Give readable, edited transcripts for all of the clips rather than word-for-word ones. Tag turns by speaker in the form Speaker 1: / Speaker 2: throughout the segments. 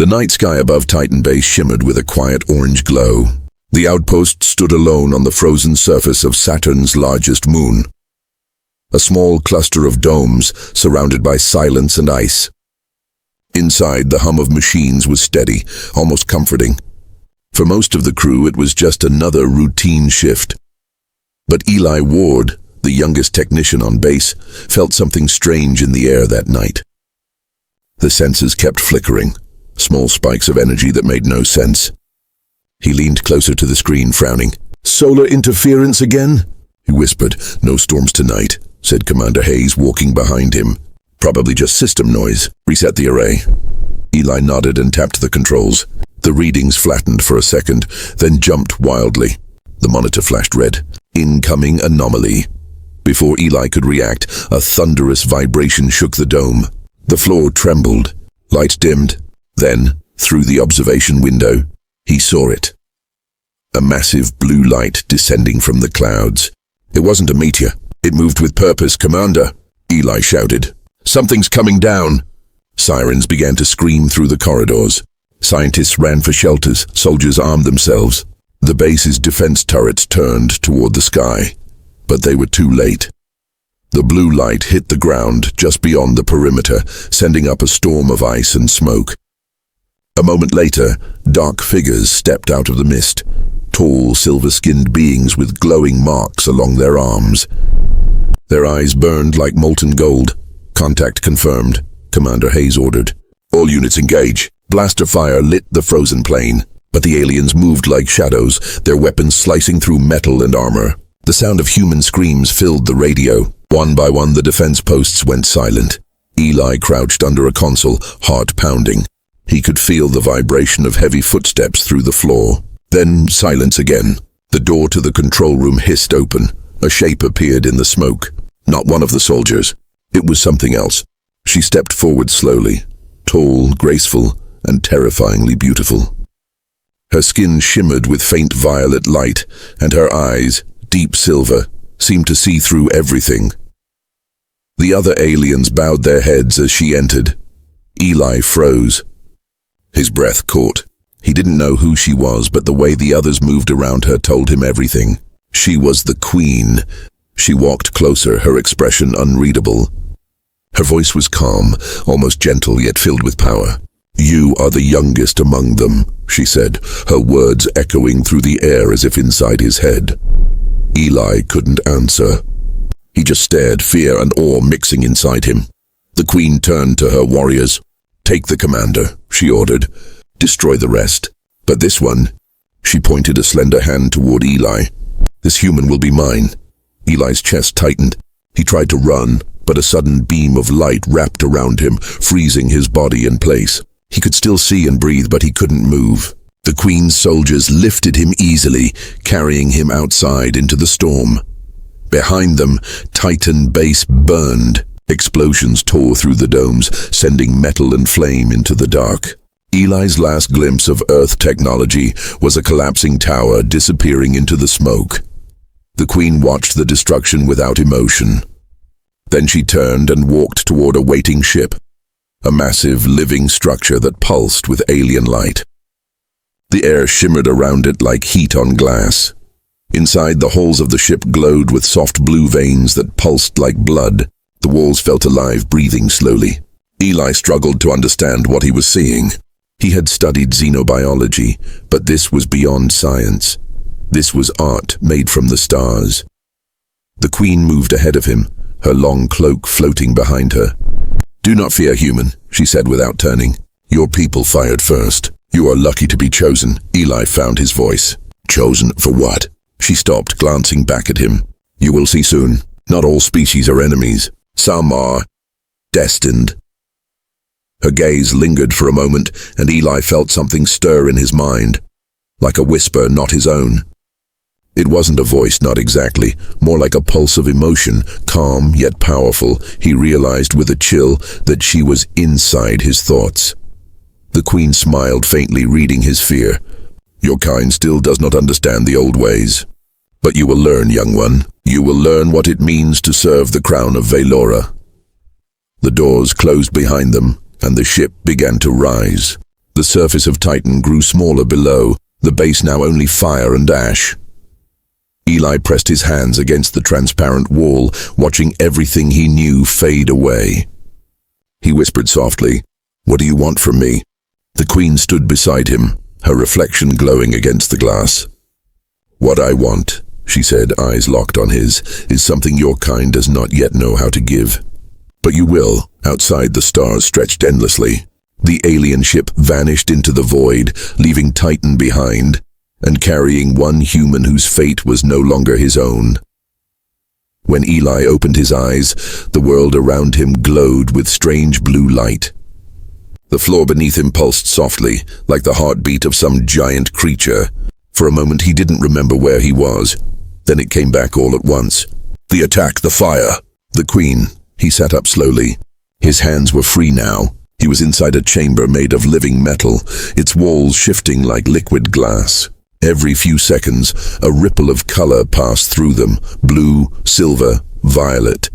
Speaker 1: The night sky above Titan Base shimmered with a quiet orange glow. The outpost stood alone on the frozen surface of Saturn's largest moon. A small cluster of domes surrounded by silence and ice. Inside, the hum of machines was steady, almost comforting. For most of the crew, it was just another routine shift. But Eli Ward, the youngest technician on base, felt something strange in the air that night. The sensors kept flickering, small spikes of energy that made no sense. He leaned closer to the screen, frowning. "Solar interference again?" he whispered. "No storms tonight," said Commander Hayes, walking behind him. "Probably just system noise. Reset the array." Eli nodded and tapped the controls. The readings flattened for a second, then jumped wildly. The monitor flashed red. "Incoming anomaly." Before Eli could react, a thunderous vibration shook the dome. The floor trembled. Lights dimmed. Then, through the observation window, he saw it. A massive blue light descending from the clouds. It wasn't a meteor. It moved with purpose. "Commander!" Eli shouted. "Something's coming down!" Sirens began to scream through the corridors. Scientists ran for shelters. Soldiers armed themselves. The base's defense turrets turned toward the sky, but they were too late. The blue light hit the ground just beyond the perimeter, sending up a storm of ice and smoke. A moment later, dark figures stepped out of the mist, tall, silver-skinned beings with glowing marks along their arms. Their eyes burned like molten gold. "Contact confirmed," Commander Hayes ordered. "All units engage." Blaster fire lit the frozen plain, but the aliens moved like shadows, their weapons slicing through metal and armor. The sound of human screams filled the radio. One by one, the defense posts went silent. Eli crouched under a console, heart pounding. He could feel the vibration of heavy footsteps through the floor. Then silence again. The door to the control room hissed open. A shape appeared in the smoke. Not one of the soldiers. It was something else. She stepped forward slowly, tall, graceful, and terrifyingly beautiful. Her skin shimmered with faint violet light, and her eyes, deep silver, seemed to see through everything. The other aliens bowed their heads as she entered. Eli froze. His breath caught. He didn't know who she was, but the way the others moved around her told him everything. She was the Queen. She walked closer, her expression unreadable. Her voice was calm, almost gentle, yet filled with power. "You are the youngest among them," she said, her words echoing through the air as if inside his head. Eli couldn't answer. He just stared, fear and awe mixing inside him. The Queen turned to her warriors. "Take the commander," she ordered. "Destroy the rest. But this one," she pointed a slender hand toward Eli. "This human will be mine." Eli's chest tightened. He tried to run, but a sudden beam of light wrapped around him, freezing his body in place. He could still see and breathe, but he couldn't move. The Queen's soldiers lifted him easily, carrying him outside into the storm. Behind them, Titan Base burned. Explosions tore through the domes, sending metal and flame into the dark. Eli's last glimpse of Earth technology was a collapsing tower disappearing into the smoke. The Queen watched the destruction without emotion. Then she turned and walked toward a waiting ship, a massive living structure that pulsed with alien light. The air shimmered around it like heat on glass. Inside, the hulls of the ship glowed with soft blue veins that pulsed like blood. The walls felt alive, breathing slowly. Eli struggled to understand what he was seeing. He had studied xenobiology, but this was beyond science. This was art made from the stars. The Queen moved ahead of him, her long cloak floating behind her. "Do not fear, human," she said without turning. "Your people fired first. You are lucky to be chosen." Eli found his voice. "Chosen for what?" She stopped, glancing back at him. "You will see soon. Not all species are enemies. Some are destined." Her gaze lingered for a moment, and Eli felt something stir in his mind, like a whisper not his own. It wasn't a voice, not exactly, more like a pulse of emotion, calm yet powerful. He realized with a chill that she was inside his thoughts. The Queen smiled faintly, reading his fear. "Your kind still does not understand the old ways. But you will learn, young one. You will learn what it means to serve the crown of Velora." The doors closed behind them, and the ship began to rise. The surface of Titan grew smaller below, the base now only fire and ash. Eli pressed his hands against the transparent wall, watching everything he knew fade away. He whispered softly, "What do you want from me?" The Queen stood beside him, her reflection glowing against the glass. "What I want," she said, eyes locked on his, "is something your kind does not yet know how to give. But you will." Outside, the stars stretched endlessly. The alien ship vanished into the void, leaving Titan behind, and carrying one human whose fate was no longer his own. When Eli opened his eyes, the world around him glowed with strange blue light. The floor beneath him pulsed softly, like the heartbeat of some giant creature. For a moment he didn't remember where he was. Then it came back all at once. The attack, the fire, the Queen. He sat up slowly. His hands were free now. He was inside a chamber made of living metal, its walls shifting like liquid glass. Every few seconds, a ripple of color passed through them, blue, silver, violet.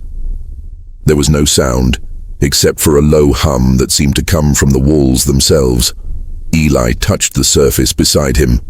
Speaker 1: There was no sound, except for a low hum that seemed to come from the walls themselves. Eli touched the surface beside him.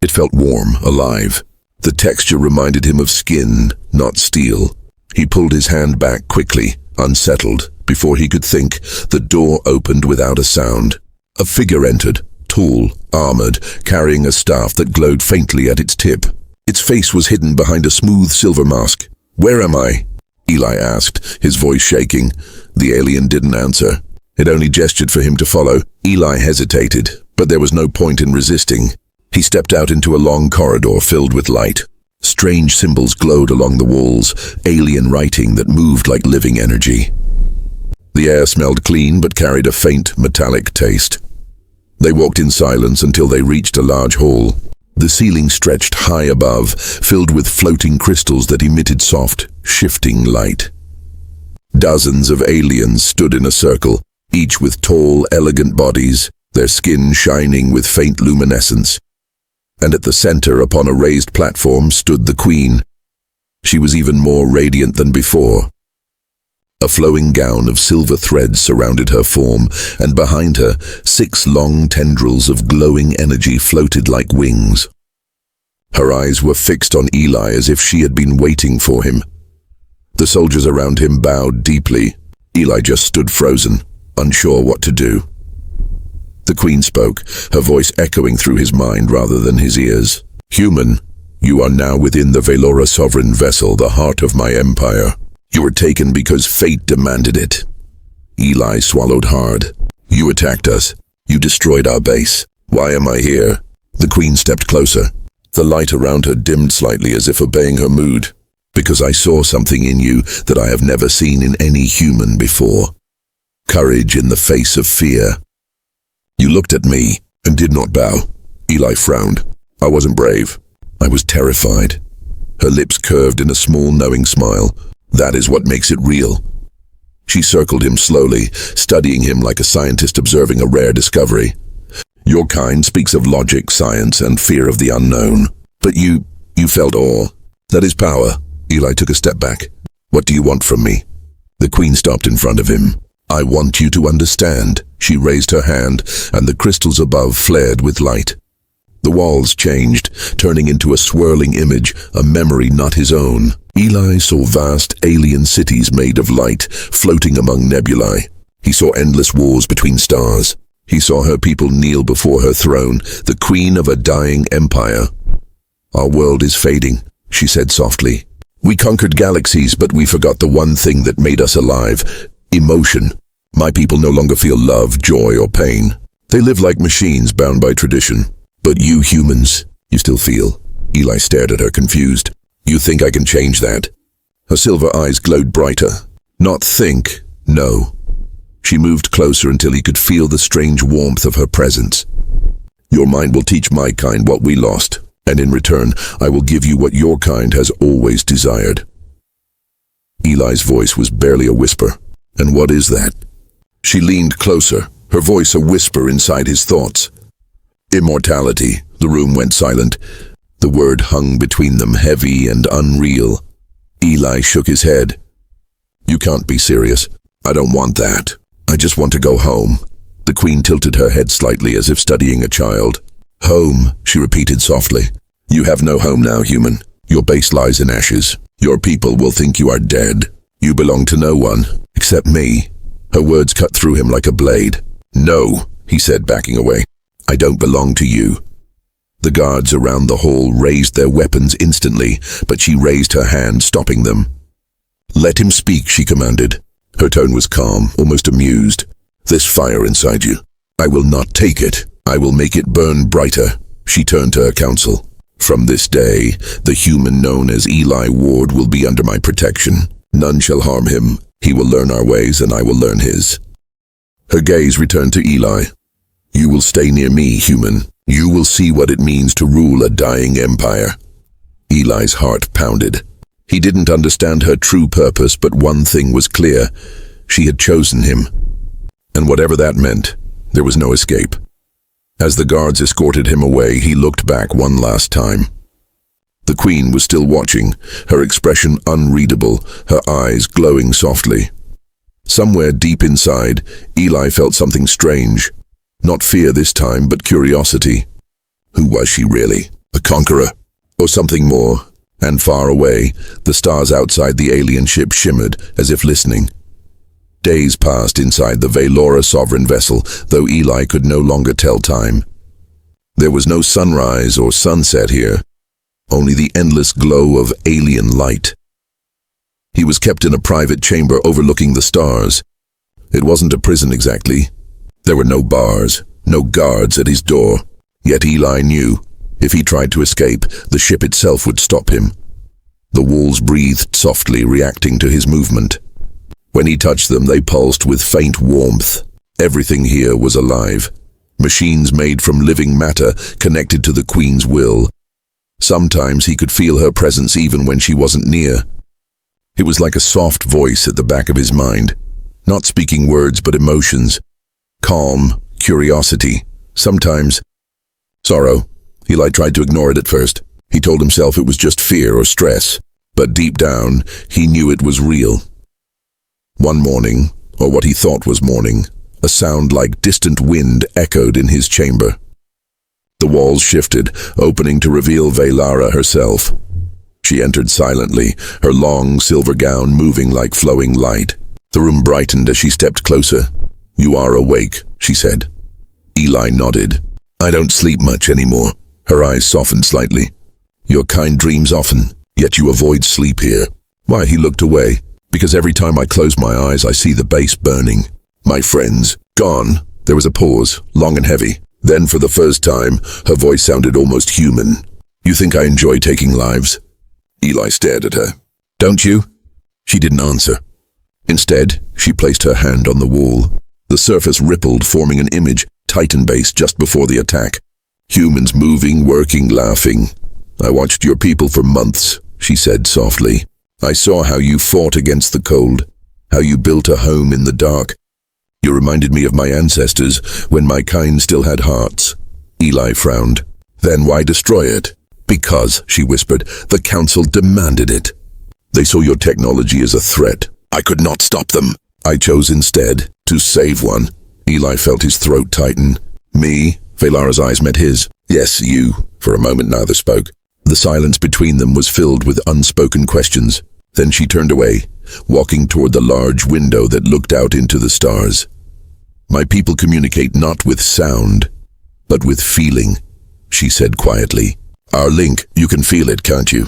Speaker 1: It felt warm, alive. The texture reminded him of skin, not steel. He pulled his hand back quickly, unsettled. Before he could think, the door opened without a sound. A figure entered, tall, armored, carrying a staff that glowed faintly at its tip. Its face was hidden behind a smooth silver mask. "Where am I?" Eli asked, his voice shaking. The alien didn't answer. It only gestured for him to follow. Eli hesitated, but there was no point in resisting. He stepped out into a long corridor filled with light. Strange symbols glowed along the walls, alien writing that moved like living energy. The air smelled clean but carried a faint, metallic taste. They walked in silence until they reached a large hall. The ceiling stretched high above, filled with floating crystals that emitted soft, shifting light. Dozens of aliens stood in a circle, each with tall, elegant bodies, their skin shining with faint luminescence. And at the center, upon a raised platform, stood the Queen. She was even more radiant than before. A flowing gown of silver threads surrounded her form, and behind her, 6 long tendrils of glowing energy floated like wings. Her eyes were fixed on Eli as if she had been waiting for him. The soldiers around him bowed deeply. Eli just stood frozen, unsure what to do. The Queen spoke, her voice echoing through his mind rather than his ears. "Human, you are now within the Velora sovereign vessel, the heart of my empire. You were taken because fate demanded it." Eli swallowed hard. "You attacked us. You destroyed our base. Why am I here?" The Queen stepped closer. The light around her dimmed slightly as if obeying her mood. "Because I saw something in you that I have never seen in any human before. Courage in the face of fear. You looked at me and did not bow." Eli frowned. "I wasn't brave. I was terrified." Her lips curved in a small, knowing smile. "That is what makes it real." She circled him slowly, studying him like a scientist observing a rare discovery. "Your kind speaks of logic, science, and fear of the unknown. But you felt awe. That is power." Eli took a step back. "What do you want from me?" The Queen stopped in front of him. "I want you to understand." She raised her hand, and the crystals above flared with light. The walls changed, turning into a swirling image, a memory not his own. Eli saw vast alien cities made of light, floating among nebulae. He saw endless wars between stars. He saw her people kneel before her throne, the queen of a dying empire. "Our world is fading," she said softly. "We conquered galaxies, but we forgot the one thing that made us alive: emotion. My people no longer feel love, joy, or pain. They live like machines bound by tradition. But you humans, you still feel." Eli stared at her, confused. "You think I can change that?" Her silver eyes glowed brighter. "Not think, no." She moved closer until he could feel the strange warmth of her presence. "Your mind will teach my kind what we lost, and in return, I will give you what your kind has always desired." Eli's voice was barely a whisper. "And what is that?" She leaned closer, her voice a whisper inside his thoughts. "Immortality." The room went silent. The word hung between them, heavy and unreal. Eli shook his head. "You can't be serious. I don't want that. I just want to go home." The queen tilted her head slightly as if studying a child. Home, she repeated softly. You have no home now, human. Your base lies in ashes. Your people will think you are dead. You belong to no one, except me. Her words cut through him like a blade. No, he said, backing away. I don't belong to you. The guards around the hall raised their weapons instantly, but she raised her hand, stopping them. Let him speak, she commanded. Her tone was calm, almost amused. This fire inside you, I will not take it. I will make it burn brighter. She turned to her council. From this day, the human known as Eli Ward will be under my protection. None shall harm him. He will learn our ways, and I will learn his. Her gaze returned to Eli. You will stay near me, human. You will see what it means to rule a dying empire. Eli's heart pounded. He didn't understand her true purpose, but one thing was clear. She had chosen him. And whatever that meant, there was no escape. As the guards escorted him away, he looked back one last time. The queen was still watching, her expression unreadable, her eyes glowing softly. Somewhere deep inside, Eli felt something strange. Not fear this time, but curiosity. Who was she really? A conqueror? Or something more? And far away, the stars outside the alien ship shimmered, as if listening. Days passed inside the Velora sovereign vessel, though Eli could no longer tell time. There was no sunrise or sunset here, only the endless glow of alien light. He was kept in a private chamber overlooking the stars. It wasn't a prison exactly. There were no bars, no guards at his door. Yet Eli knew, if he tried to escape, the ship itself would stop him. The walls breathed softly, reacting to his movement. When he touched them, they pulsed with faint warmth. Everything here was alive. Machines made from living matter, connected to the Queen's will. Sometimes he could feel her presence even when she wasn't near. It was like a soft voice at the back of his mind, not speaking words but emotions. Calm, curiosity, sometimes sorrow. Eli tried to ignore it at first. He told himself it was just fear or stress, but deep down, he knew it was real. One morning, or what he thought was morning, a sound like distant wind echoed in his chamber. The walls shifted, opening to reveal Velara herself. She entered silently, her long silver gown moving like flowing light. The room brightened as she stepped closer. You are awake, she said. Eli nodded. I don't sleep much anymore. Her eyes softened slightly. Your kind dreams often, yet you avoid sleep here. Why? He looked away. Because every time I close my eyes, I see the base burning. My friends, gone. There was a pause, long and heavy. Then, for the first time, her voice sounded almost human. You think I enjoy taking lives? Eli stared at her. Don't you? She didn't answer. Instead, she placed her hand on the wall. The surface rippled, forming an image, Titan base just before the attack. Humans moving, working, laughing. I watched your people for months, she said softly. I saw how you fought against the cold, how you built a home in the dark. You reminded me of my ancestors, when my kind still had hearts. Eli frowned. Then why destroy it? Because, she whispered, the council demanded it. They saw your technology as a threat. I could not stop them. I chose instead to save one. Eli felt his throat tighten. Me? Velara's eyes met his. Yes, you. For a moment neither spoke. The silence between them was filled with unspoken questions. Then she turned away, walking toward the large window that looked out into the stars. My people communicate not with sound, but with feeling, she said quietly. Our link, you can feel it, can't you?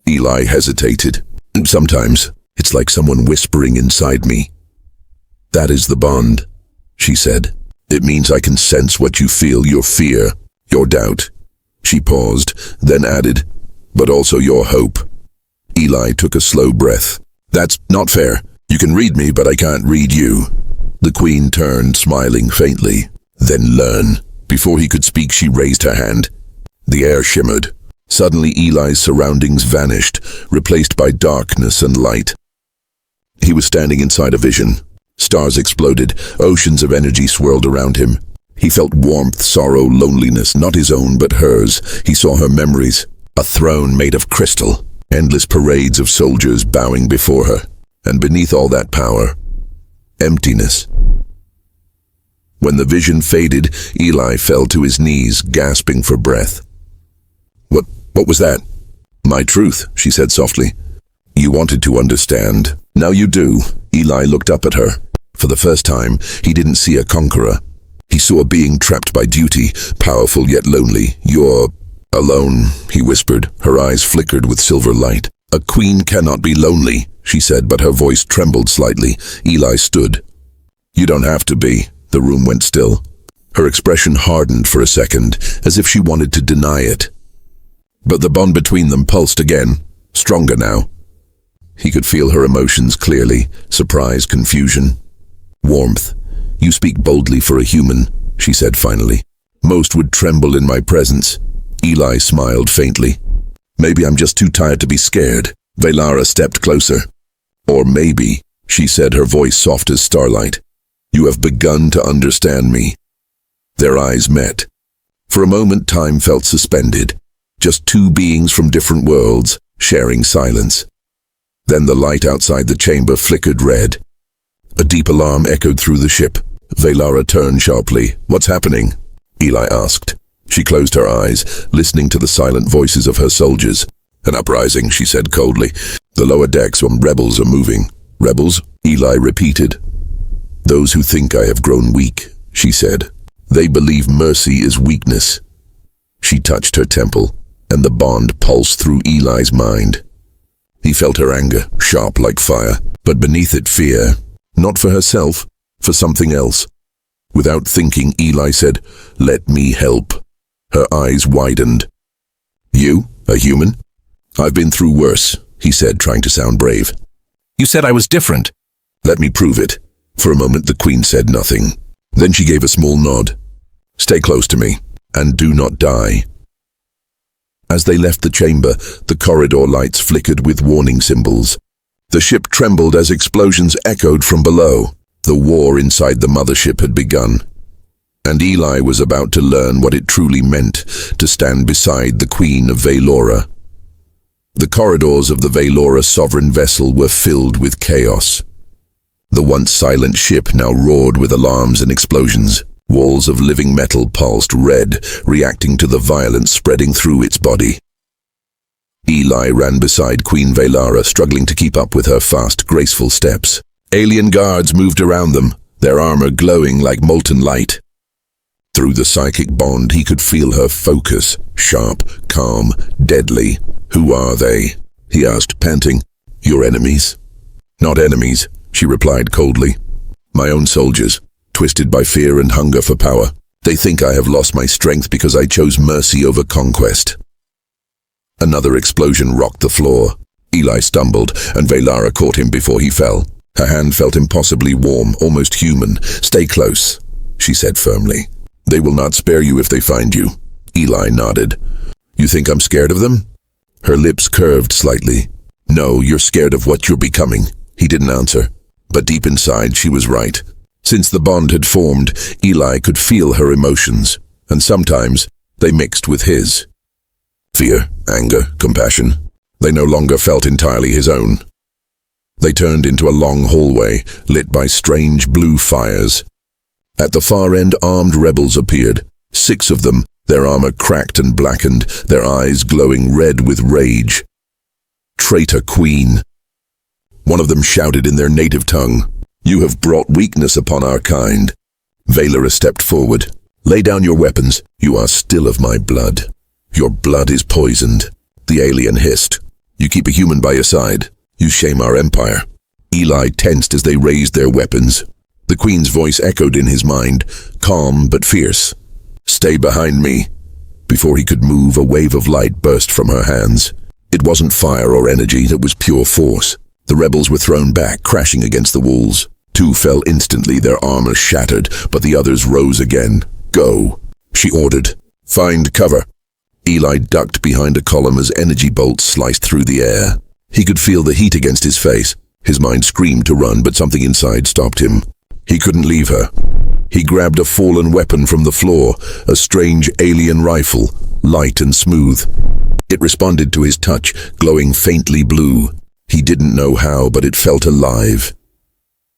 Speaker 1: Eli hesitated. Sometimes, it's like someone whispering inside me. That is the bond, she said. It means I can sense what you feel, your fear, your doubt. She paused, then added, but also your hope. Eli took a slow breath. That's not fair. You can read me, but I can't read you. The queen turned, smiling faintly. Then learn. Before he could speak, she raised her hand. The air shimmered. Suddenly Eli's surroundings vanished, replaced by darkness and light. He was standing inside a vision. Stars exploded, oceans of energy swirled around him. He felt warmth, sorrow, loneliness, not his own but hers. He saw her memories, a throne made of crystal, endless parades of soldiers bowing before her, and beneath all that power, emptiness. When the vision faded, Eli fell to his knees, gasping for breath. What was that? My truth, she said softly. You wanted to understand. Now you do. Eli looked up at her. For the first time, he didn't see a conqueror. He saw a being trapped by duty, powerful yet lonely. You're alone, he whispered. Her eyes flickered with silver light. A queen cannot be lonely, she said, but her voice trembled slightly. Eli stood. You don't have to be. The room went still. Her expression hardened for a second, as if she wanted to deny it. But the bond between them pulsed again, stronger now. He could feel her emotions clearly, surprise, confusion, warmth. You speak boldly for a human, she said finally. Most would tremble in my presence. Eli smiled faintly. Maybe I'm just too tired to be scared. Velara stepped closer. Or maybe, she said, her voice soft as starlight, you have begun to understand me. Their eyes met. For a moment time felt suspended, just two beings from different worlds, sharing silence. Then the light outside the chamber flickered red. A deep alarm echoed through the ship. Velara turned sharply. What's happening? Eli asked. She closed her eyes, listening to the silent voices of her soldiers. An uprising, she said coldly. The lower decks, rebels are moving. Rebels? Eli repeated. Those who think I have grown weak, she said. They believe mercy is weakness. She touched her temple, and the bond pulsed through Eli's mind. He felt her anger, sharp like fire, but beneath it fear. Not for herself, for something else. Without thinking, Eli said, "Let me help." Her eyes widened. You, a human? I've been through worse, he said, trying to sound brave. You said I was different. Let me prove it. For a moment the Queen said nothing. Then she gave a small nod. Stay close to me, and do not die. As they left the chamber, the corridor lights flickered with warning symbols. The ship trembled as explosions echoed from below. The war inside the mothership had begun. And Eli was about to learn what it truly meant to stand beside the Queen of Velora. The corridors of the Velora sovereign vessel were filled with chaos. The once silent ship now roared with alarms and explosions. Walls of living metal pulsed red, reacting to the violence spreading through its body. Eli ran beside Queen Velara, struggling to keep up with her fast, graceful steps. Alien guards moved around them, their armor glowing like molten light. Through the psychic bond, he could feel her focus, sharp, calm, deadly. Who are they? He asked, panting. Your enemies. Not enemies, she replied coldly. My own soldiers, twisted by fear and hunger for power. They think I have lost my strength because I chose mercy over conquest. Another explosion rocked the floor. Eli stumbled, and Velara caught him before he fell. Her hand felt impossibly warm, almost human. Stay close, she said firmly. They will not spare you if they find you. Eli nodded. You think I'm scared of them? Her lips curved slightly. No, you're scared of what you're becoming. He didn't answer. But deep inside, she was right. Since the bond had formed, Eli could feel her emotions, and sometimes they mixed with his. Fear, anger, compassion. They no longer felt entirely his own. They turned into a long hallway, lit by strange blue fires. At the far end, armed rebels appeared. 6 of them, their armor cracked and blackened, their eyes glowing red with rage. Traitor Queen. One of them shouted in their native tongue, You have brought weakness upon our kind. Velara stepped forward. Lay down your weapons. You are still of my blood. Your blood is poisoned. The alien hissed. You keep a human by your side. You shame our empire. Eli tensed as they raised their weapons. The Queen's voice echoed in his mind, calm but fierce. Stay behind me. Before he could move, a wave of light burst from her hands. It wasn't fire or energy, it was pure force. The rebels were thrown back, crashing against the walls. 2 fell instantly, their armor shattered, but the others rose again. Go, she ordered. Find cover. Eli ducked behind a column as energy bolts sliced through the air. He could feel the heat against his face. His mind screamed to run, but something inside stopped him. He couldn't leave her. He grabbed a fallen weapon from the floor, a strange alien rifle, light and smooth. It responded to his touch, glowing faintly blue. He didn't know how, but it felt alive.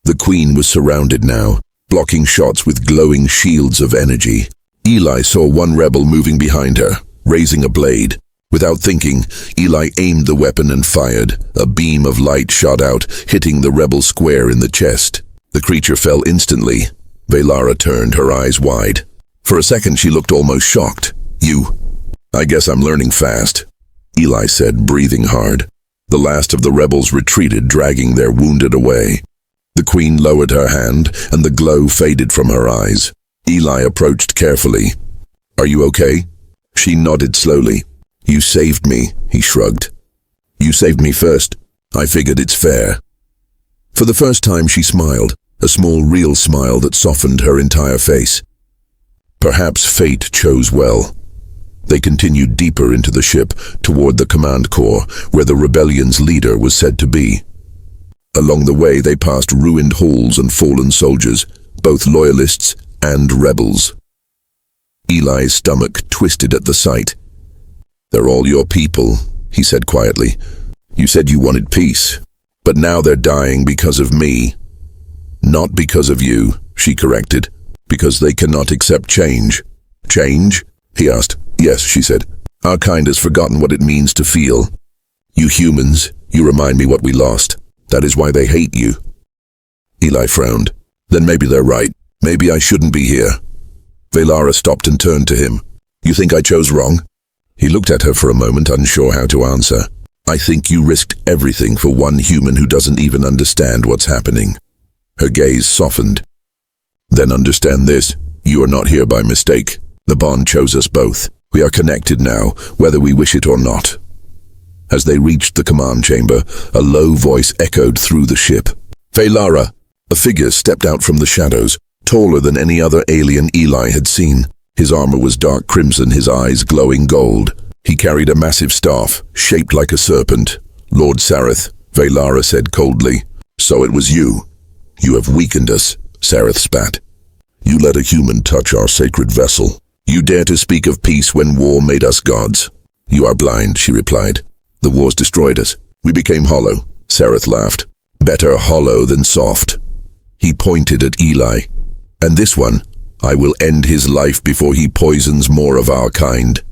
Speaker 1: The Queen was surrounded now. blocking shots with glowing shields of energy. Eli saw one rebel moving behind her, raising a blade. Without thinking, Eli aimed the weapon and fired. A beam of light shot out, hitting the rebel square in the chest. The creature fell instantly. Velara turned, her eyes wide. For a second she looked almost shocked. "You? I guess I'm learning fast," Eli said, breathing hard. The last of the rebels retreated, dragging their wounded away. The queen lowered her hand, and the glow faded from her eyes. Eli approached carefully. "Are you okay?" She nodded slowly. "You saved me," he shrugged. "You saved me first. I figured it's fair." For the first time she smiled, a small real smile that softened her entire face. Perhaps fate chose well. They continued deeper into the ship, toward the command core, where the rebellion's leader was said to be. Along the way they passed ruined halls and fallen soldiers, both loyalists and rebels. Eli's stomach twisted at the sight. "They're all your people," he said quietly. "You said you wanted peace, but now they're dying because of me." "Not because of you," she corrected, "because they cannot accept change." "Change?" he asked. "Yes," she said. "Our kind has forgotten what it means to feel. You humans, you remind me what we lost. That is why they hate you." Eli frowned. "Then maybe they're right. Maybe I shouldn't be here." Velara stopped and turned to him. "You think I chose wrong?" He looked at her for a moment, unsure how to answer. "I think you risked everything for one human who doesn't even understand what's happening." Her gaze softened. "Then understand this. You are not here by mistake. The bond chose us both. We are connected now, whether we wish it or not." As they reached the command chamber, a low voice echoed through the ship. "Velara!" A figure stepped out from the shadows, taller than any other alien Eli had seen. His armor was dark crimson, his eyes glowing gold. He carried a massive staff, shaped like a serpent. "Lord Sareth," Velara said coldly. "So it was you. You have weakened us," Sareth spat. "You let a human touch our sacred vessel. You dare to speak of peace when war made us gods." "You are blind," she replied. "The wars destroyed us. We became hollow." Sareth laughed. "Better hollow than soft." He pointed at Eli. "And this one, I will end his life before he poisons more of our kind."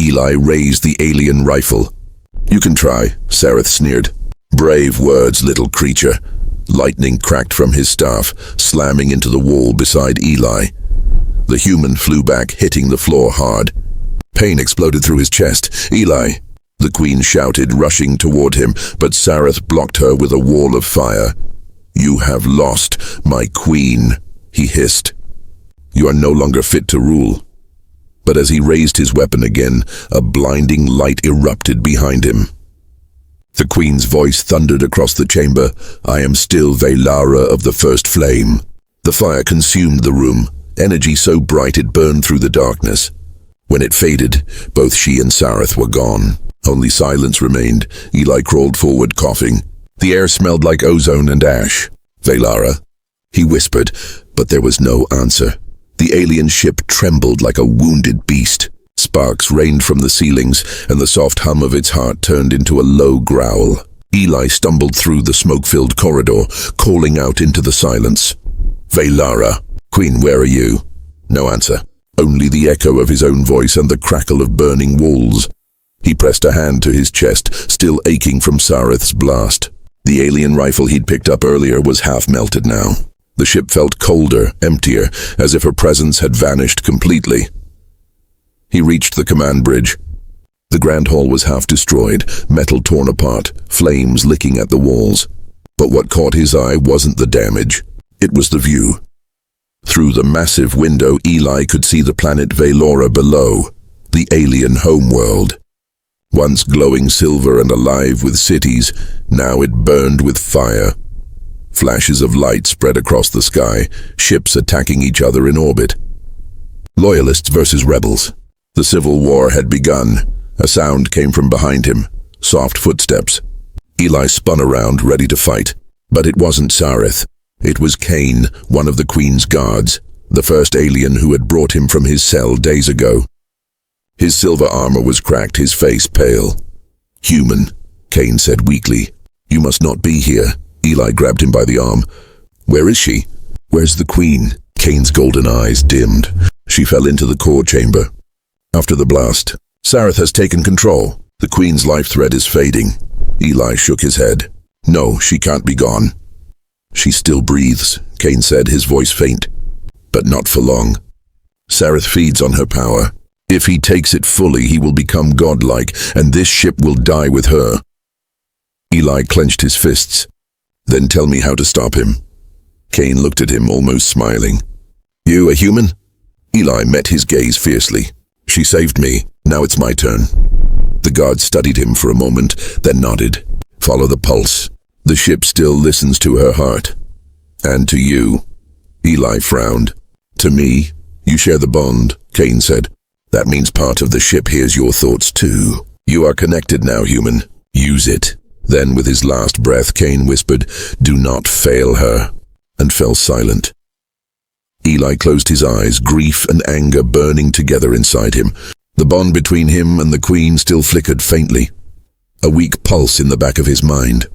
Speaker 1: Eli raised the alien rifle. "You can try," Sareth sneered. "Brave words, little creature." Lightning cracked from his staff, slamming into the wall beside Eli. The human flew back, hitting the floor hard. Pain exploded through his chest. "Eli!" the queen shouted, rushing toward him, but Sareth blocked her with a wall of fire. "You have lost, my queen," he hissed. "You are no longer fit to rule." But as he raised his weapon again, a blinding light erupted behind him. The queen's voice thundered across the chamber. "I am still Velara of the First Flame." The fire consumed the room, energy so bright it burned through the darkness. When it faded, both she and Sareth were gone. Only silence remained. Eli crawled forward, coughing. The air smelled like ozone and ash. "Velara," he whispered, but there was no answer. The alien ship trembled like a wounded beast. Sparks rained from the ceilings, and the soft hum of its heart turned into a low growl. Eli stumbled through the smoke-filled corridor, calling out into the silence. "Velara! Queen, where are you?" No answer. Only the echo of his own voice and the crackle of burning walls. He pressed a hand to his chest, still aching from Sareth's blast. The alien rifle he'd picked up earlier was half melted now. The ship felt colder, emptier, as if her presence had vanished completely. He reached the command bridge. The grand hall was half destroyed, metal torn apart, flames licking at the walls. But what caught his eye wasn't the damage. It was the view. Through the massive window, Eli could see the planet Velara below, the alien homeworld. Once glowing silver and alive with cities, now it burned with fire. Flashes of light spread across the sky, ships attacking each other in orbit. Loyalists versus rebels. The civil war had begun. A sound came from behind him, soft footsteps. Eli spun around, ready to fight. But it wasn't Sareth. It was Kane, one of the Queen's guards, the first alien who had brought him from his cell days ago. His silver armor was cracked, his face pale. "Human," Kane said weakly. "You must not be here." Eli grabbed him by the arm. "Where is she?" Where's the Queen? Kane's golden eyes dimmed. She fell into the core chamber. After the blast, Sareth has taken control. The Queen's life thread is fading. Eli shook his head. No, she can't be gone. She still breathes, Kane said, his voice faint. But not for long. Sareth feeds on her power. If he takes it fully, he will become godlike, and this ship will die with her. Eli clenched his fists. Then tell me how to stop him. Kane looked at him, almost smiling. You a human? Eli met his gaze fiercely. She saved me. Now it's my turn. The guard studied him for a moment, then nodded. Follow the pulse. The ship still listens to her heart. And to you. Eli frowned. To me, you share the bond, Kane said. That means part of the ship hears your thoughts too. You are connected now, human. Use it. Then with his last breath, Kane whispered, do not fail her, and fell silent. Eli closed his eyes, grief and anger burning together inside him. The bond between him and the Queen still flickered faintly. A weak pulse in the back of his mind.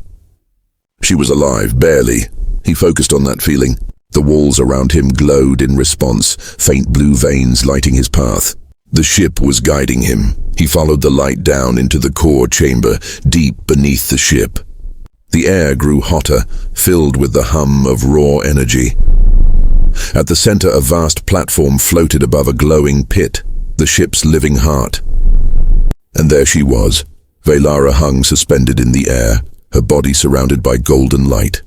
Speaker 1: She was alive, barely. He focused on that feeling. The walls around him glowed in response, faint blue veins lighting his path. The ship was guiding him. He followed the light down into the core chamber, deep beneath the ship. The air grew hotter, filled with the hum of raw energy. At the center, a vast platform floated above a glowing pit, the ship's living heart. And there she was. Velara hung suspended in the air, her body surrounded by golden light.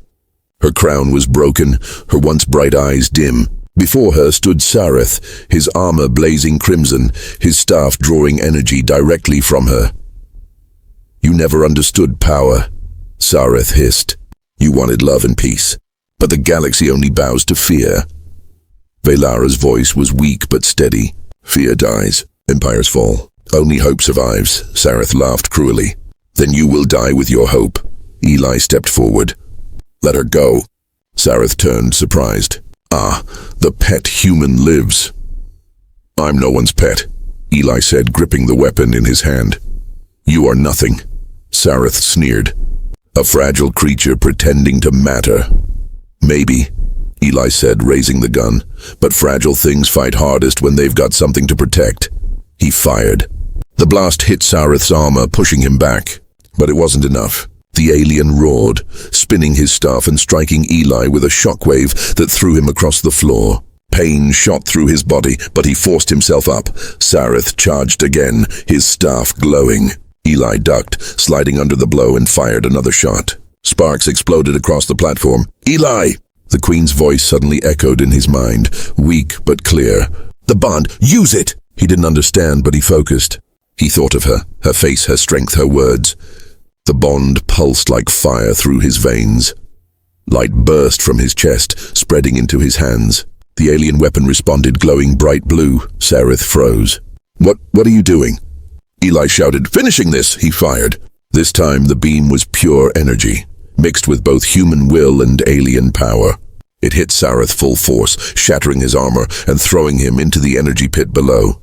Speaker 1: Her crown was broken, her once bright eyes dim. Before her stood Sareth, his armor blazing crimson, his staff drawing energy directly from her. You never understood power, Sareth hissed. You wanted love and peace, but the galaxy only bows to fear. Velara's voice was weak but steady. Fear dies, empires fall. Only hope survives, Sareth laughed cruelly. Then you will die with your hope. Eli stepped forward. Let her go. Sareth turned, surprised. Ah, the pet human lives. I'm no one's pet, Eli said, gripping the weapon in his hand. You are nothing, Sareth sneered. A fragile creature pretending to matter. Maybe, Eli said, raising the gun, but fragile things fight hardest when they've got something to protect. He fired. The blast hit Sareth's armor, pushing him back, but it wasn't enough. The alien roared, spinning his staff and striking Eli with a shockwave that threw him across the floor. Pain shot through his body, but he forced himself up. Sareth charged again, his staff glowing. Eli ducked, sliding under the blow, and fired another shot. Sparks exploded across the platform. Eli! The Queen's voice suddenly echoed in his mind, weak but clear. The bond! Use it! He didn't understand, but he focused. He thought of her face, her strength, her words. The bond pulsed like fire through his veins. Light burst from his chest, spreading into his hands. The alien weapon responded, glowing bright blue. Sareth froze. What are you doing? Eli shouted, finishing this, he fired. This time the beam was pure energy, mixed with both human will and alien power. It hit Sareth full force, shattering his armor and throwing him into the energy pit below.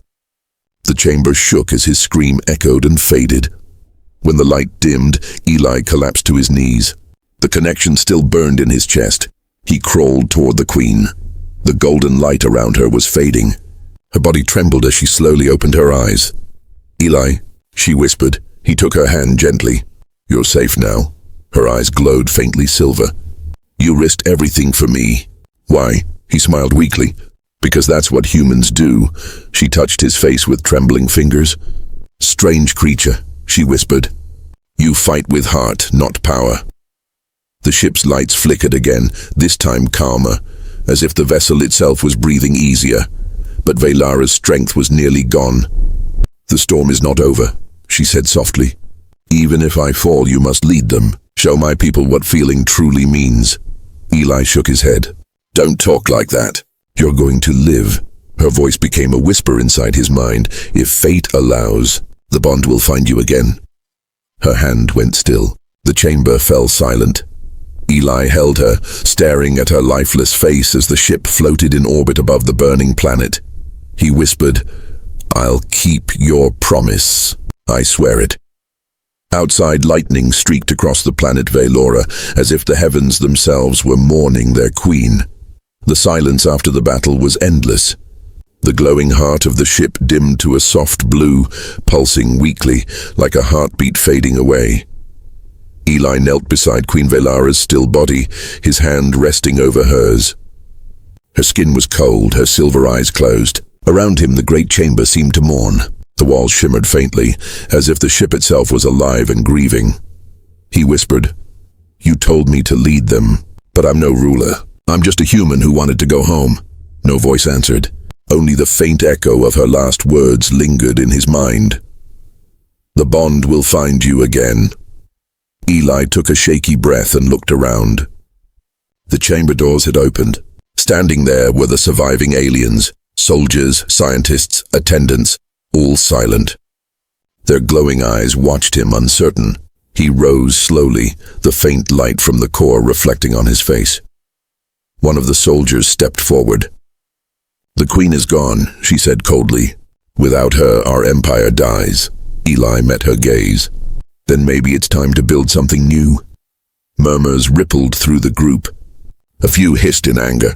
Speaker 1: The chamber shook as his scream echoed and faded. When the light dimmed, Eli collapsed to his knees. The connection still burned in his chest. He crawled toward the Queen. The golden light around her was fading. Her body trembled as she slowly opened her eyes. Eli, she whispered. He took her hand gently. You're safe now. Her eyes glowed faintly silver. You risked everything for me. Why? He smiled weakly. Because that's what humans do. She touched his face with trembling fingers. Strange creature, she whispered. You fight with heart, not power. The ship's lights flickered again, this time calmer, as if the vessel itself was breathing easier. But Velara's strength was nearly gone. The storm is not over, she said softly. Even if I fall, you must lead them. Show my people what feeling truly means. Eli shook his head. Don't talk like that. You're going to live. Her voice became a whisper inside his mind. If fate allows, the bond will find you again. Her hand went still. The chamber fell silent. Eli held her, staring at her lifeless face as the ship floated in orbit above the burning planet. He whispered, I'll keep your promise. I swear it. Outside, lightning streaked across the planet Velora, as if the heavens themselves were mourning their queen. The silence after the battle was endless. The glowing heart of the ship dimmed to a soft blue, pulsing weakly, like a heartbeat fading away. Eli knelt beside Queen Velara's still body, his hand resting over hers. Her skin was cold, her silver eyes closed. Around him the great chamber seemed to mourn. The walls shimmered faintly, as if the ship itself was alive and grieving. He whispered, "You told me to lead them, but I'm no ruler. I'm just a human who wanted to go home." No voice answered. Only the faint echo of her last words lingered in his mind. "The bond will find you again." Eli took a shaky breath and looked around. The chamber doors had opened. Standing there were the surviving aliens, soldiers, scientists, attendants, all silent. Their glowing eyes watched him uncertain. He rose slowly, the faint light from the core reflecting on his face. One of the soldiers stepped forward. "The queen is gone," she said coldly. "Without her, our empire dies." Eli met her gaze. "Then maybe it's time to build something new." Murmurs rippled through the group. A few hissed in anger.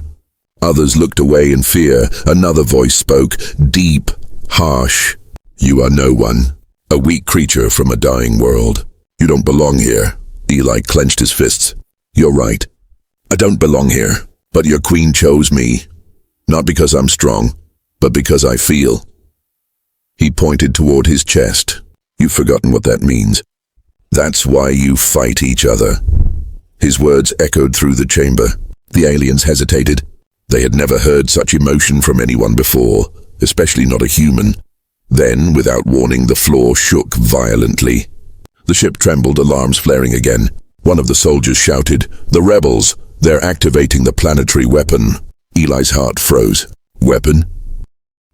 Speaker 1: Others looked away in fear. Another voice spoke, deep, harsh. "You are no one, a weak creature from a dying world. You don't belong here." Eli clenched his fists. "You're right. I don't belong here, but your queen chose me. Not because I'm strong, but because I feel." He pointed toward his chest. "You've forgotten what that means. That's why you fight each other." His words echoed through the chamber. The aliens hesitated. They had never heard such emotion from anyone before, especially not a human. Then, without warning, the floor shook violently. The ship trembled, alarms flaring again. One of the soldiers shouted, "The rebels! They're activating the planetary weapon." Eli's heart froze. "Weapon?"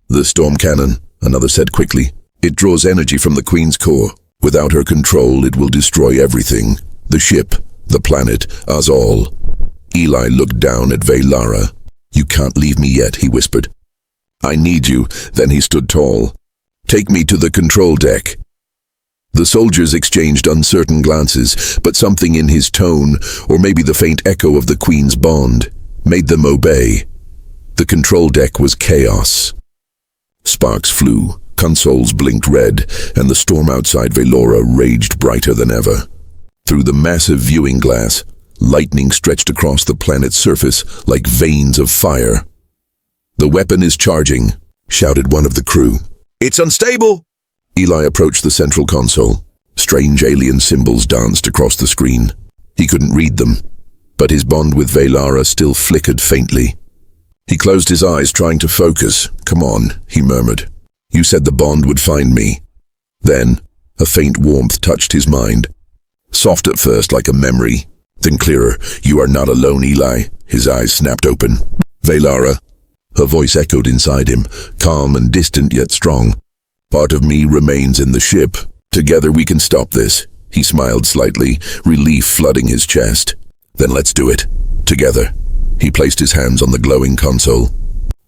Speaker 1: "The storm cannon," another said quickly. "It draws energy from the Queen's core. Without her control, it will destroy everything. The ship, the planet, us all." Eli looked down at Velara. "You can't leave me yet," he whispered. "I need you." Then he stood tall. "Take me to the control deck." The soldiers exchanged uncertain glances, but something in his tone, or maybe the faint echo of the Queen's bond, made them obey. The control deck was chaos. Sparks flew, consoles blinked red, and the storm outside Velora raged brighter than ever. Through the massive viewing glass, lightning stretched across the planet's surface like veins of fire. "The weapon is charging," shouted one of the crew. "It's unstable!" Eli approached the central console. Strange alien symbols danced across the screen. He couldn't read them, but his bond with Velara still flickered faintly. He closed his eyes, trying to focus. "Come on," he murmured. "You said the bond would find me." Then, a faint warmth touched his mind. Soft at first, like a memory, then clearer. "You are not alone, Eli." His eyes snapped open. "Velara." Her voice echoed inside him, calm and distant yet strong. "Part of me remains in the ship. Together we can stop this." He smiled slightly, relief flooding his chest. "Then let's do it. Together." He placed his hands on the glowing console.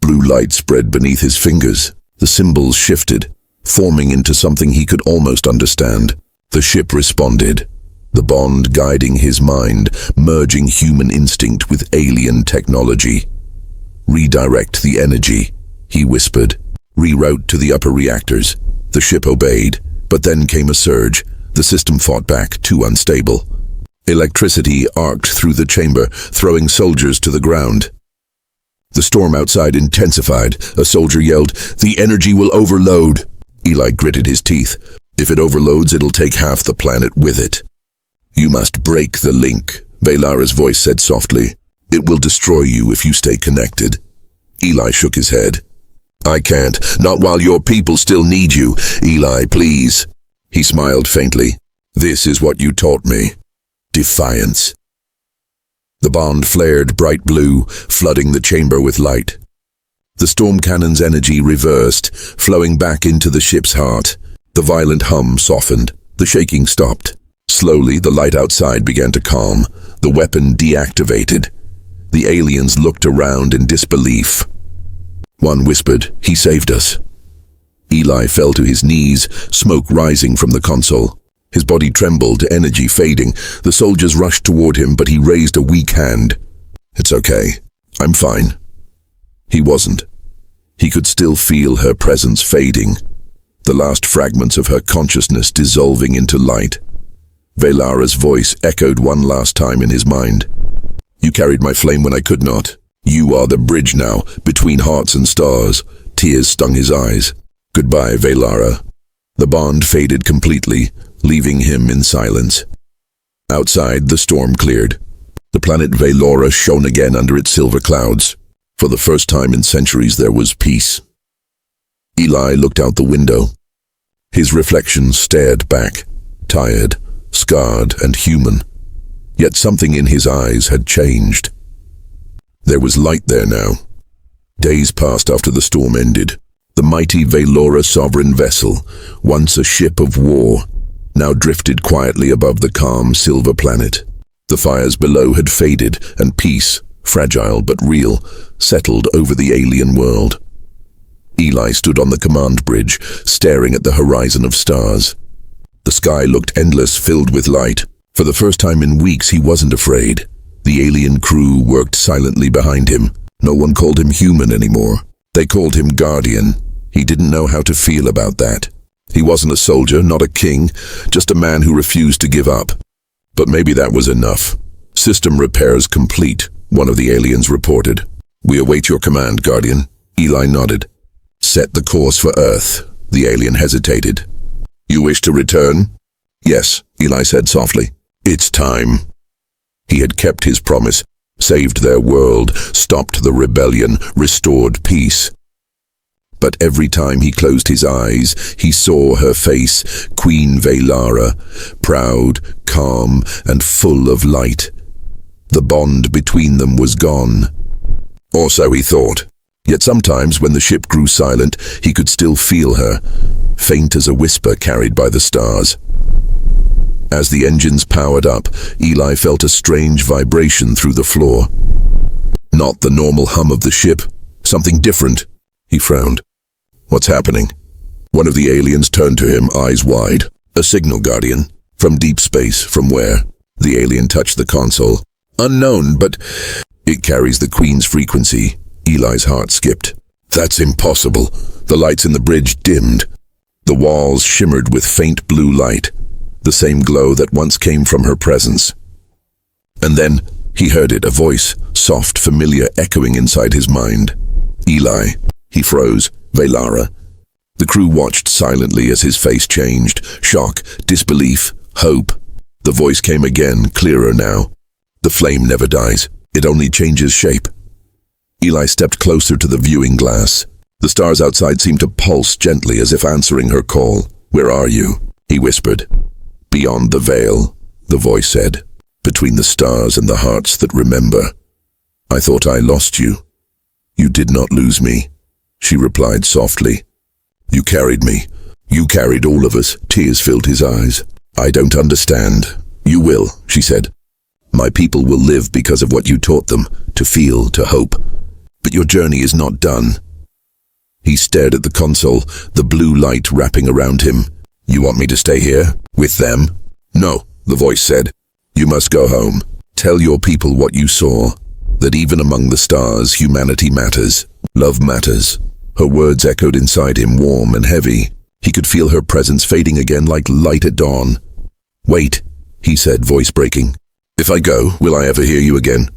Speaker 1: Blue light spread beneath his fingers. The symbols shifted, forming into something he could almost understand. The ship responded, the bond guiding his mind, merging human instinct with alien technology. "Redirect the energy," he whispered. "Reroute to the upper reactors." The ship obeyed, but then came a surge. The system fought back, too unstable. Electricity arced through the chamber, throwing soldiers to the ground. The storm outside intensified. A soldier yelled, "The energy will overload." Eli gritted his teeth. "If it overloads, it'll take half the planet with it." "You must break the link," Velara's voice said softly. "It will destroy you if you stay connected." Eli shook his head. "I can't, not while your people still need you. Eli, please." He smiled faintly. "This is what you taught me. Defiance." The bond flared bright blue, flooding the chamber with light. The storm cannon's energy reversed, flowing back into the ship's heart. The violent hum softened. The shaking stopped. Slowly, the light outside began to calm. The weapon deactivated. The aliens looked around in disbelief. One whispered, "He saved us." Eli fell to his knees, smoke rising from the console. His body trembled, energy fading. The soldiers rushed toward him, but he raised a weak hand. "It's okay. I'm fine. He wasn't. He could still feel her presence fading, the last fragments of her consciousness dissolving into light. Velara's voice echoed one last time in his mind. You carried my flame when I could not. You are the bridge now, between hearts and stars. Tears stung his eyes. Goodbye, Velara. The bond faded completely, leaving him in silence. Outside, the storm cleared. The planet Velora shone again under its silver clouds. For the first time in centuries, there was peace. Eli looked out the window. His reflection stared back, tired, scarred, and human. Yet something in his eyes had changed. There was light there now. Days passed after the storm ended. The mighty Velora sovereign vessel, once a ship of war, now drifted quietly above the calm silver planet. The fires below had faded, and peace, fragile but real, settled over the alien world. Eli stood on the command bridge, staring at the horizon of stars. The sky looked endless, filled with light. For the first time in weeks, he wasn't afraid. The alien crew worked silently behind him. No one called him human anymore. They called him Guardian. He didn't know how to feel about that. He wasn't a soldier, not a king, just a man who refused to give up. But maybe that was enough. System repairs complete, one of the aliens reported. We await your command, Guardian. Eli nodded. Set the course for Earth. The alien hesitated. You wish to return? Yes, Eli said softly. It's time. He had kept his promise, saved their world, stopped the rebellion, restored peace. But every time he closed his eyes, he saw her face, Queen Velara, proud, calm, and full of light. The bond between them was gone. Or so he thought. Yet sometimes, when the ship grew silent, he could still feel her, faint as a whisper carried by the stars. As the engines powered up, Eli felt a strange vibration through the floor. Not the normal hum of the ship, something different. He frowned. What's happening? One of the aliens turned to him, eyes wide. A signal, Guardian. From deep space, from where? The alien touched the console. Unknown, but it carries the Queen's frequency. Eli's heart skipped. That's impossible. The lights in the bridge dimmed. The walls shimmered with faint blue light, the same glow that once came from her presence. And then he heard it, a voice, soft, familiar, echoing inside his mind. Eli. He froze. Velara. The crew watched silently as his face changed. Shock, disbelief, hope. The voice came again, clearer now. The flame never dies. It only changes shape. Eli stepped closer to the viewing glass. The stars outside seemed to pulse gently as if answering her call. Where are you? He whispered. Beyond the veil, the voice said. Between the stars and the hearts that remember. I thought I lost you. You did not lose me. She replied softly. You carried me. You carried all of us. Tears filled his eyes. I don't understand. You will, she said. My people will live because of what you taught them, to feel, to hope. But your journey is not done. He stared at the console, the blue light wrapping around him. You want me to stay here? With them? No, the voice said. You must go home. Tell your people what you saw. That even among the stars, humanity matters. Love matters. Her words echoed inside him, warm and heavy. He could feel her presence fading again like light at dawn. Wait, he said, voice breaking. If I go, will I ever hear you again?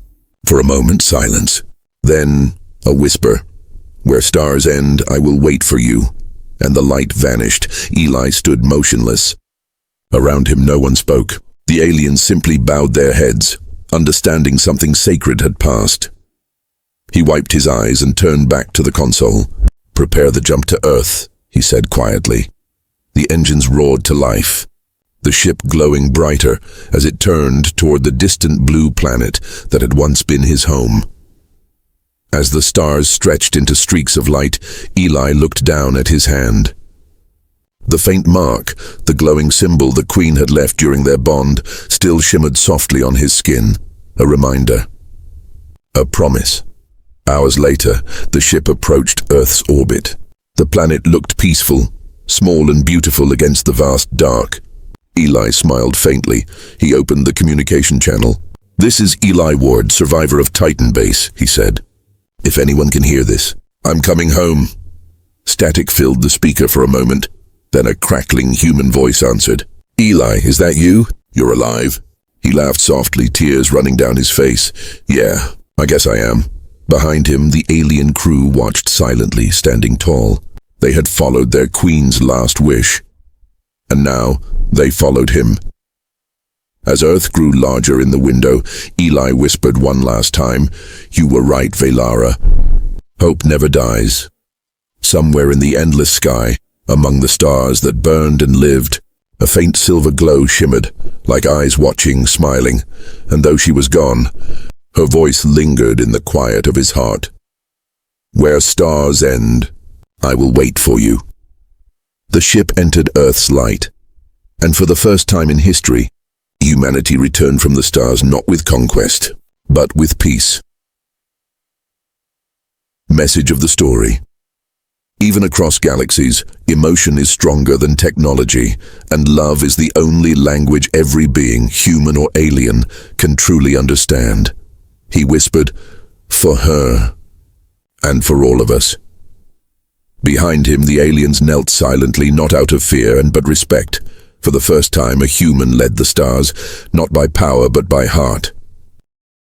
Speaker 1: For a moment, silence. Then, a whisper. Where stars end, I will wait for you. And the light vanished. Eli stood motionless. Around him no one spoke. The aliens simply bowed their heads, understanding something sacred had passed. He wiped his eyes and turned back to the console. Prepare the jump to Earth, he said quietly. The engines roared to life, the ship glowing brighter as it turned toward the distant blue planet that had once been his home. As the stars stretched into streaks of light, Eli looked down at his hand. The faint mark, the glowing symbol the Queen had left during their bond, still shimmered softly on his skin, a reminder. A promise. Hours later, the ship approached Earth's orbit. The planet looked peaceful, small and beautiful against the vast dark. Eli smiled faintly. He opened the communication channel. "This is Eli Ward, survivor of Titan Base," he said. "If anyone can hear this, I'm coming home." Static filled the speaker for a moment, then a crackling human voice answered. "Eli, is that you? You're alive?" He laughed softly, tears running down his face. "Yeah, I guess I am." Behind him, the alien crew watched silently, standing tall. They had followed their queen's last wish. And now, they followed him. As Earth grew larger in the window, Eli whispered one last time, "You were right, Velara. Hope never dies." Somewhere in the endless sky, among the stars that burned and lived, a faint silver glow shimmered, like eyes watching, smiling, and though she was gone, her voice lingered in the quiet of his heart. "Where stars end, I will wait for you." The ship entered Earth's light, and for the first time in history, humanity returned from the stars not with conquest, but with peace. Message of the story. Even across galaxies, emotion is stronger than technology, and love is the only language every being, human or alien, can truly understand. He whispered, "For her, and for all of us." Behind him, the aliens knelt silently, not out of fear, but respect. For the first time, a human led the stars, not by power but by heart.